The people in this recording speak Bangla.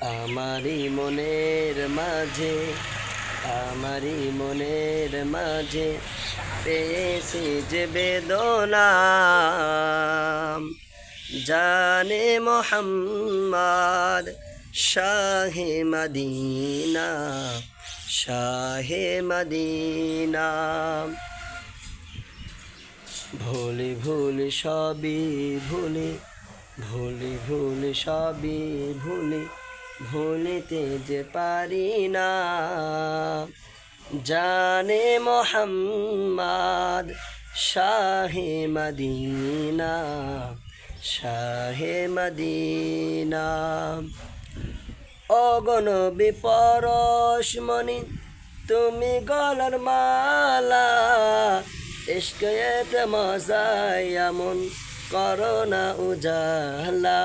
আমারই মনের মাঝে পেয়েছি যে বেদনা জানে মোহাম্মদ শাহে মদিনা ভুলি সবই ভুলি ভুলিতে যে পারি না জানে মোহাম্মদ শাহে মদিনা অগণবী পরশমণি তুমি গলার মালা ইশকের মজাই এমন করোনা উজালা